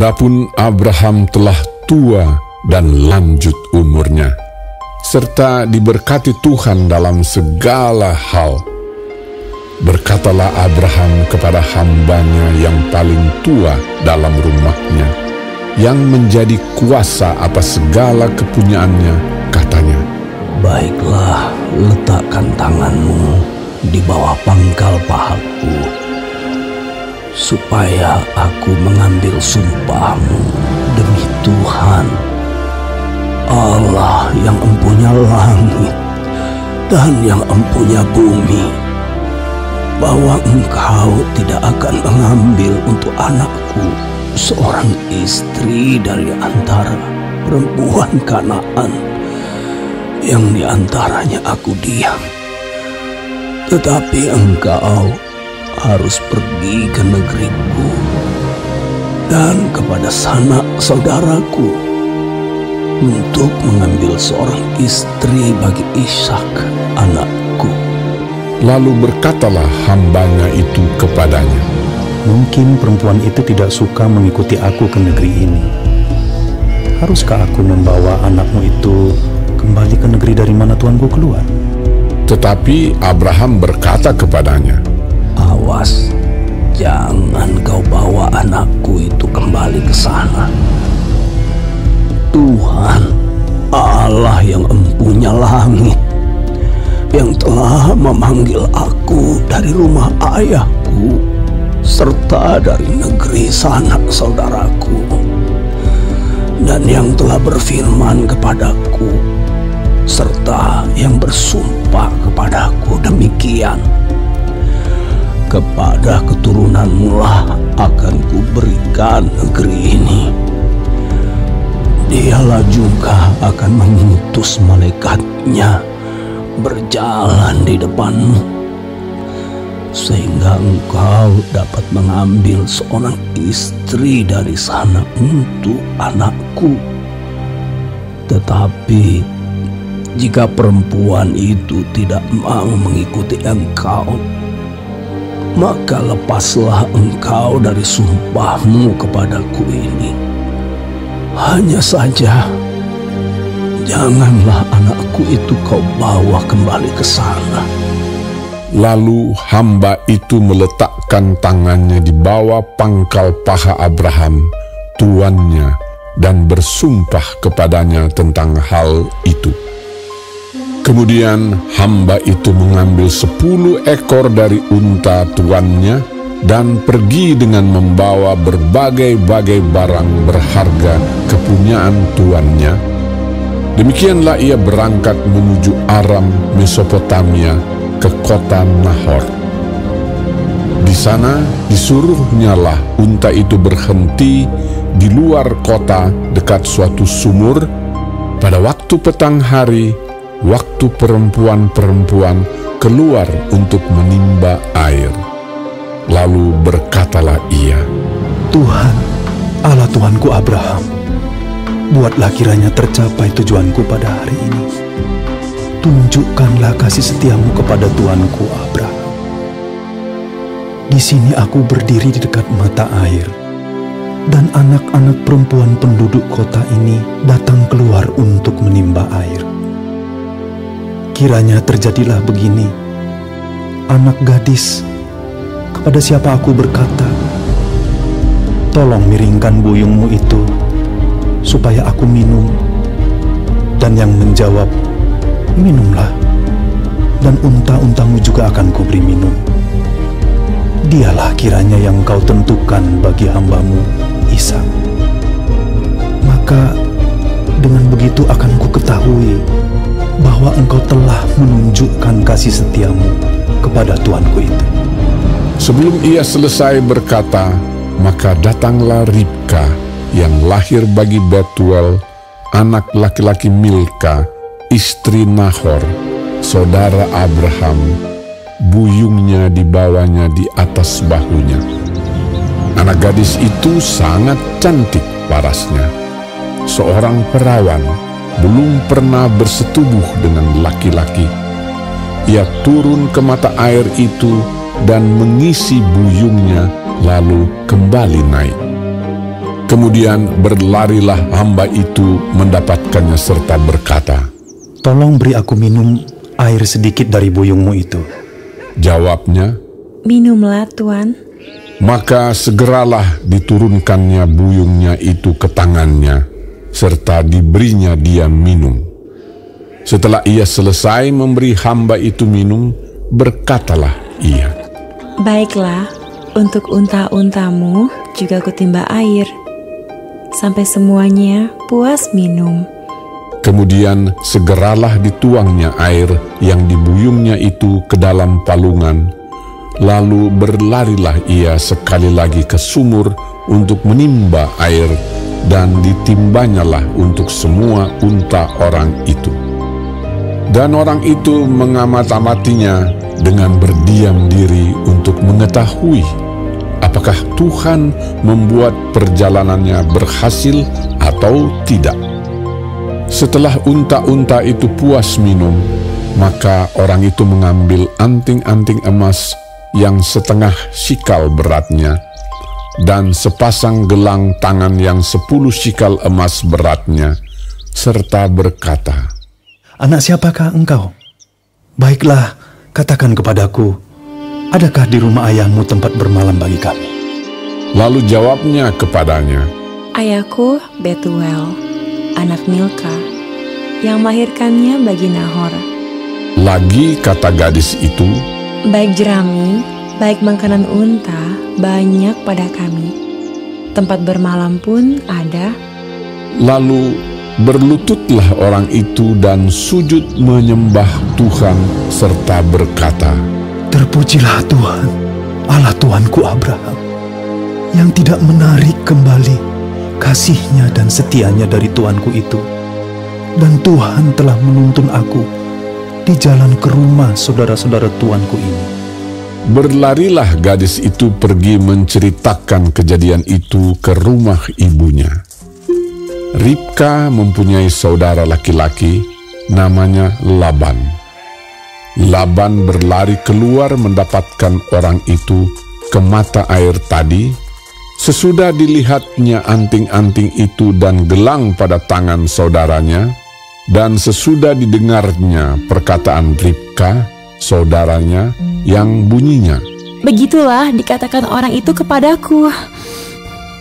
Adapun Abraham telah tua dan lanjut umurnya, serta diberkati Tuhan dalam segala hal. Berkatalah Abraham kepada hambanya yang paling tua dalam rumahnya, yang menjadi kuasa atas segala kepunyaannya, katanya, "Baiklah, letakkan tanganmu di bawah pangkal pahaku, supaya aku mengambil sumpahmu demi Tuhan, Allah yang empunya langit dan yang empunya bumi, bahwa engkau tidak akan mengambil untuk anakku seorang istri dari antara perempuan Kanaan yang diantaranya aku diam. Tetapi engkau harus pergi ke negeriku dan kepada sanak saudaraku untuk mengambil seorang istri bagi Ishak anakku." Lalu berkatalah hambanya itu kepadanya, "Mungkin perempuan itu tidak suka mengikuti aku ke negeri ini. Haruskah aku membawa anakmu itu kembali ke negeri dari mana tuanku keluar?" Tetapi Abraham berkata kepadanya, "Awas, jangan kau bawa anakku itu kembali ke sana. Tuhan, Allah yang empunya langit, yang telah memanggil aku dari rumah ayahku serta dari negeri sanak saudaraku, dan yang telah berfirman kepadaku serta yang bersumpah kepadaku demikian, kepada keturunanmu lah akan kuberikan negeri ini. Dialah juga akan mengutus malaikatnya berjalan di depanmu, sehingga engkau dapat mengambil seorang istri dari sana untuk anakku. Tetapi jika perempuan itu tidak mau mengikuti engkau, maka lepaslah engkau dari sumpahmu kepadaku ini. Hanya saja janganlah anakku itu kau bawa kembali ke sana." Lalu hamba itu meletakkan tangannya di bawah pangkal paha Abraham, tuannya, dan bersumpah kepadanya tentang hal itu. Kemudian hamba itu mengambil 10 ekor dari unta tuannya dan pergi dengan membawa berbagai-bagai barang berharga kepunyaan tuannya. Demikianlah ia berangkat menuju Aram, Mesopotamia, ke kota Nahor. Di sana disuruhnyalah unta itu berhenti di luar kota dekat suatu sumur pada waktu petang hari, waktu perempuan-perempuan keluar untuk menimba air. Lalu berkatalah ia, "Tuhan, Allah Tuanku Abraham, buatlah kiranya tercapai tujuanku pada hari ini. Tunjukkanlah kasih setiamu kepada Tuanku Abraham. Di sini aku berdiri di dekat mata air, dan anak-anak perempuan penduduk kota ini datang keluar untuk menimba air. Kiranya terjadilah begini, anak gadis, kepada siapa aku berkata, 'Tolong miringkan buyungmu itu, supaya aku minum,' dan yang menjawab, 'Minumlah, dan unta-untamu juga akan kuberi minum.' Dialah kiranya yang kau tentukan bagi hambamu Ishak. Maka dengan begitu akan ku ketahui bahwa engkau telah menunjukkan kasih setiamu kepada tuanku itu." Sebelum ia selesai berkata, maka datanglah Ribka yang lahir bagi Betuel, anak laki-laki Milka, istri Nahor, saudara Abraham. Buyungnya dibawanya di atas bahunya. Anak gadis itu sangat cantik parasnya, seorang perawan, belum pernah bersetubuh dengan laki-laki. Ia turun ke mata air itu dan mengisi buyungnya, lalu kembali naik. Kemudian berlarilah hamba itu mendapatkannya serta berkata, "Tolong beri aku minum air sedikit dari buyungmu itu." Jawabnya, "Minumlah, Tuan." maka segeralah diturunkannya buyungnya itu ke tangannya, serta diberinya dia minum. Setelah ia selesai memberi hamba itu minum, berkatalah ia, "Baiklah, untuk unta-untamu juga kutimba air, sampai semuanya puas minum." Kemudian segeralah dituangnya air yang dibuyungnya itu ke dalam palungan. Lalu berlarilah ia sekali lagi ke sumur untuk menimba air, dan ditimbanyalah untuk semua unta orang itu. Dan orang itu mengamat-amatinya dengan berdiam diri untuk mengetahui apakah Tuhan membuat perjalanannya berhasil atau tidak. Setelah unta-unta itu puas minum, maka orang itu mengambil anting-anting emas yang setengah sikal beratnya, dan sepasang gelang tangan yang 10 sikal emas beratnya, serta berkata, "Anak siapakah engkau? Baiklah, katakan kepadaku, adakah di rumah ayahmu tempat bermalam bagi kami?" Lalu jawabnya kepadanya, "Ayahku Betuel, anak Milka, yang melahirkannya bagi Nahor." Lagi kata gadis itu, "Baik jerami, baik makanan unta, banyak pada kami. Tempat bermalam pun ada." Lalu berlututlah orang itu dan sujud menyembah Tuhan serta berkata, "Terpujilah Tuhan, Allah Tuanku Abraham, yang tidak menarik kembali kasih-Nya dan setia-Nya dari Tuanku itu. Dan Tuhan telah menuntun aku di jalan ke rumah saudara-saudara Tuanku ini." Berlarilah gadis itu pergi menceritakan kejadian itu ke rumah ibunya. Ribka mempunyai saudara laki-laki namanya Laban. Laban berlari keluar mendapatkan orang itu ke mata air tadi. Sesudah dilihatnya anting-anting itu dan gelang pada tangan saudaranya, dan sesudah didengarnya perkataan Ribka, saudaranya, yang bunyinya, "Begitulah dikatakan orang itu kepadaku."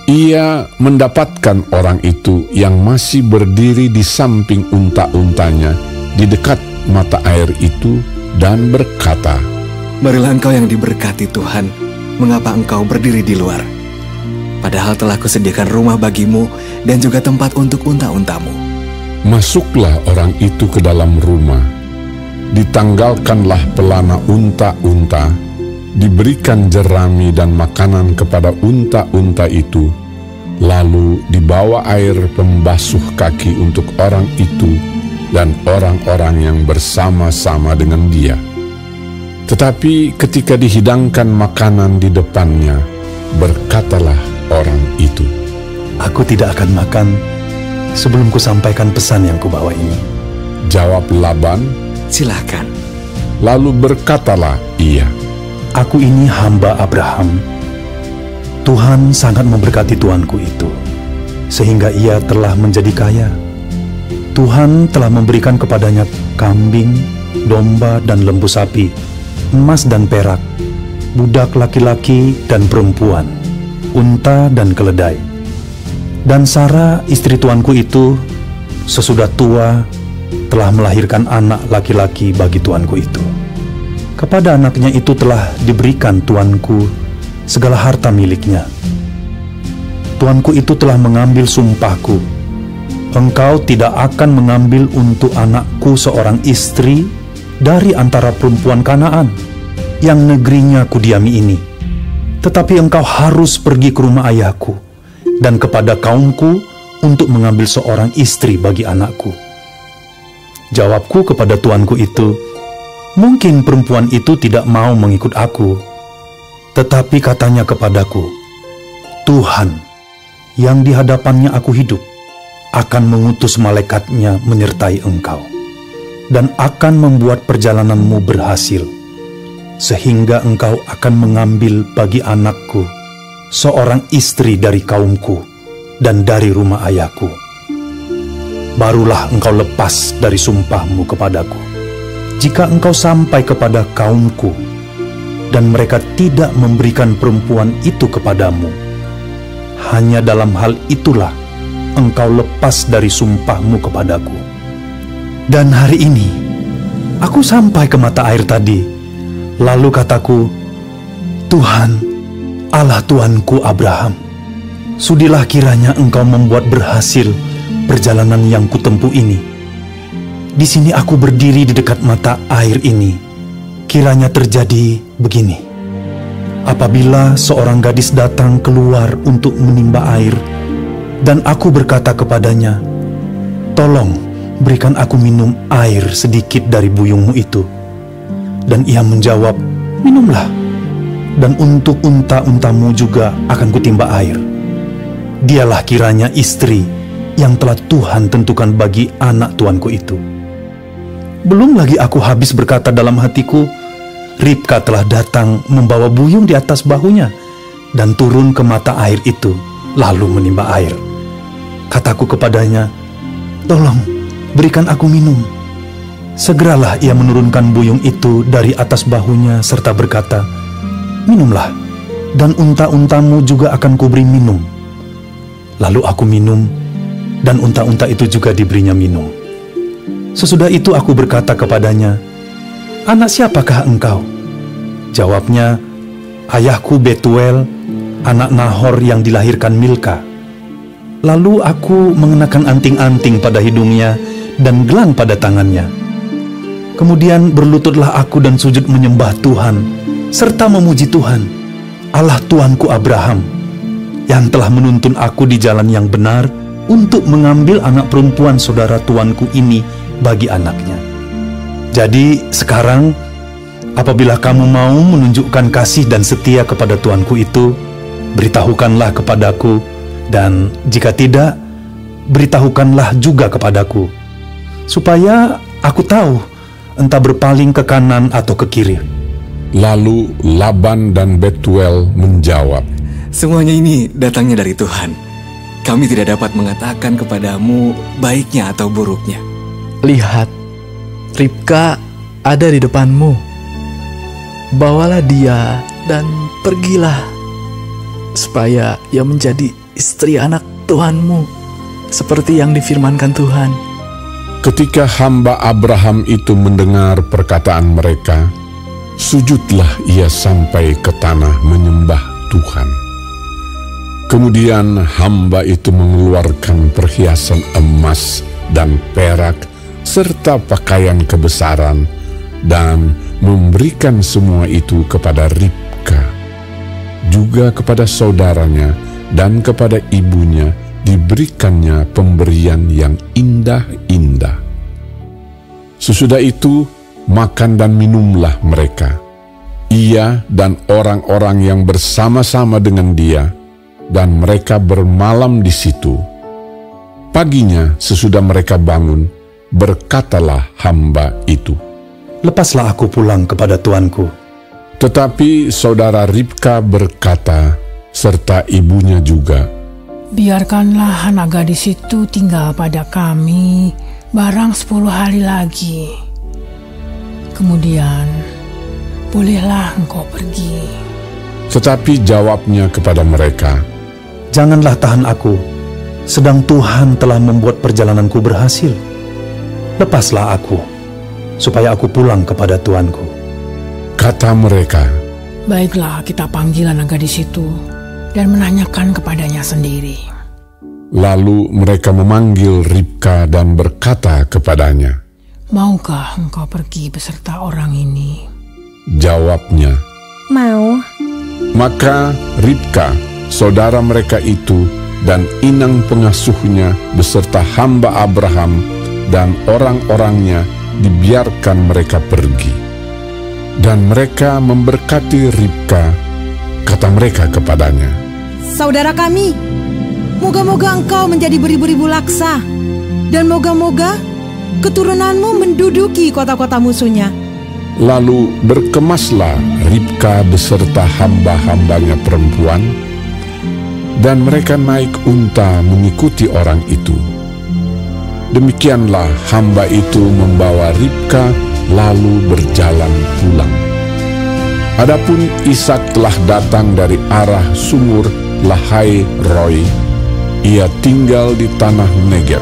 ia mendapatkan orang itu yang masih berdiri di samping unta-untanya di dekat mata air itu dan berkata, "Marilah engkau yang diberkati Tuhan, mengapa engkau berdiri di luar? Padahal telah kusediakan rumah bagimu dan juga tempat untuk unta-untamu." Masuklah orang itu ke dalam rumah. Ditanggalkanlah pelana unta-unta, diberikan jerami dan makanan kepada unta-unta itu, lalu dibawa air pembasuh kaki untuk orang itu dan orang-orang yang bersama-sama dengan dia. Tetapi ketika dihidangkan makanan di depannya, berkatalah orang itu, "Aku tidak akan makan sebelum kusampaikan pesan yang kubawa ini." Jawab Laban, "Silakan." Lalu berkatalah ia, "Aku ini hamba Abraham. Tuhan sangat memberkati tuanku itu, sehingga ia telah menjadi kaya. Tuhan telah memberikan kepadanya kambing, domba, dan lembu sapi, emas dan perak, budak laki-laki dan perempuan, unta dan keledai. Dan Sarah istri tuanku itu sesudah tua telah melahirkan anak laki-laki bagi tuanku itu. Kepada anaknya itu telah diberikan tuanku segala harta miliknya. Tuanku itu telah mengambil sumpahku, engkau tidak akan mengambil untuk anakku seorang istri dari antara perempuan Kanaan yang negerinya kudiami ini. Tetapi engkau harus pergi ke rumah ayahku dan kepada kaumku untuk mengambil seorang istri bagi anakku." Jawabku kepada tuanku itu, "Mungkin perempuan itu tidak mau mengikut aku." Tetapi katanya kepadaku, "Tuhan, yang di hadapannya aku hidup, akan mengutus malaikatnya menyertai engkau, dan akan membuat perjalananmu berhasil, sehingga engkau akan mengambil bagi anakku seorang istri dari kaumku, dan dari rumah ayahku. Barulah engkau lepas dari sumpahmu kepadaku. Jika engkau sampai kepada kaumku, dan mereka tidak memberikan perempuan itu kepadamu, hanya dalam hal itulah engkau lepas dari sumpahmu kepadaku. Dan hari ini, aku sampai ke mata air tadi, lalu kataku, Tuhan, Allah Tuanku Abraham, sudilah kiranya engkau membuat berhasil perjalanan yang kutempuh ini. Di sini aku berdiri di dekat mata air ini. Kiranya terjadi begini. Apabila seorang gadis datang keluar untuk menimba air, dan aku berkata kepadanya, tolong berikan aku minum air sedikit dari buyungmu itu. Dan ia menjawab, minumlah, dan untuk unta-untamu juga akan kutimba air. Dialah kiranya istri yang telah Tuhan tentukan bagi anak tuanku itu. Belum lagi aku habis berkata dalam hatiku, Ribka telah datang membawa buyung di atas bahunya dan turun ke mata air itu, lalu menimba air. Kataku kepadanya, tolong berikan aku minum. Segeralah ia menurunkan buyung itu dari atas bahunya serta berkata, minumlah, dan unta-untamu juga akan kuberi minum. Lalu aku minum, dan unta-unta itu juga diberinya minum. Sesudah itu aku berkata kepadanya, anak siapakah engkau? Jawabnya, ayahku Betuel, anak Nahor yang dilahirkan Milka. Lalu aku mengenakan anting-anting pada hidungnya dan gelang pada tangannya. Kemudian berlututlah aku dan sujud menyembah Tuhan, serta memuji Tuhan, Allah Tuanku Abraham, yang telah menuntun aku di jalan yang benar untuk mengambil anak perempuan saudara tuanku ini bagi anaknya. Jadi sekarang, apabila kamu mau menunjukkan kasih dan setia kepada tuanku itu, beritahukanlah kepadaku, dan jika tidak, beritahukanlah juga kepadaku, supaya aku tahu entah berpaling ke kanan atau ke kiri. Lalu Laban dan Betuel menjawab, semuanya ini datangnya dari Tuhan. Kami tidak dapat mengatakan kepadamu baiknya atau buruknya. Lihat, Ribka ada di depanmu. Bawalah dia dan pergilah, supaya ia menjadi istri anak Tuhanmu, seperti yang difirmankan Tuhan. ketika hamba Abraham itu mendengar perkataan mereka, sujudlah ia sampai ke tanah menyembah Tuhan. Kemudian hamba itu mengeluarkan perhiasan emas dan perak serta pakaian kebesaran dan memberikan semua itu kepada Ribka. Juga kepada saudaranya dan kepada ibunya diberikannya pemberian yang indah-indah. Sesudah itu makan dan minumlah mereka, ia dan orang-orang yang bersama-sama dengan dia, dan mereka bermalam di situ. Paginya sesudah mereka bangun, berkatalah hamba itu, "Lepaslah aku pulang kepada tuanku." Tetapi saudara Ribka berkata, serta ibunya juga, "Biarkanlah anak gadis itu tinggal pada kami barang 10 hari lagi. Kemudian bolehlah engkau pergi." Tetapi jawabnya kepada mereka, "Janganlah tahan aku, sedang Tuhan telah membuat perjalananku berhasil. Lepaslah aku, supaya aku pulang kepada tuanku." Kata mereka, "Baiklah, kita panggil anak gadis itu dan menanyakan kepadanya sendiri." Lalu mereka memanggil Ribka dan berkata kepadanya, "Maukah engkau pergi beserta orang ini?" Jawabnya, "Mau." Maka Ribka, saudara mereka itu, dan inang pengasuhnya beserta hamba Abraham dan orang-orangnya dibiarkan mereka pergi. Dan mereka memberkati Ribka. Kata mereka kepadanya, "Saudara kami, moga-moga engkau menjadi beribu-ribu laksa, dan moga-moga keturunanmu menduduki kota-kota musuhnya." Lalu berkemaslah Ribka beserta hamba-hambanya perempuan, dan mereka naik unta mengikuti orang itu. Demikianlah hamba itu membawa Ribka lalu berjalan pulang. Adapun Ishak telah datang dari arah sumur Lahai Roi. Ia tinggal di tanah Negeb.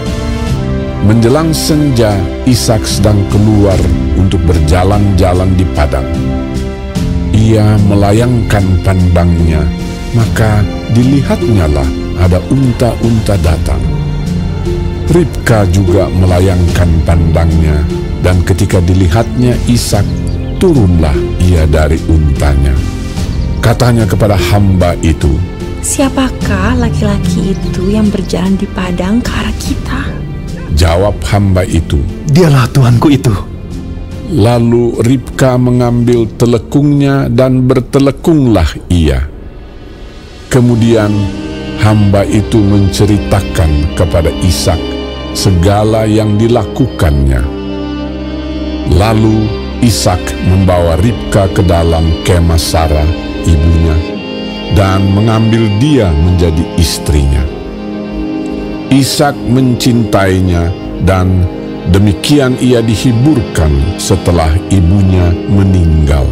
Menjelang senja, Ishak sedang keluar untuk berjalan-jalan di padang. Ia melayangkan pandangnya, maka dilihatnyalah ada unta-unta datang. Ribka juga melayangkan pandangnya, dan ketika dilihatnya Ishak, turunlah ia dari untanya. Katanya kepada hamba itu, "Siapakah laki-laki itu yang berjalan di padang ke arah kita?" Jawab hamba itu, "Dialah tuanku itu." Lalu Ribka mengambil telekungnya dan bertelekunglah ia. Kemudian hamba itu menceritakan kepada Ishak segala yang dilakukannya. Lalu Ishak membawa Ribka ke dalam kemah Sarah, ibunya, dan mengambil dia menjadi istrinya. Ishak mencintainya, dan demikian ia dihiburkan setelah ibunya meninggal.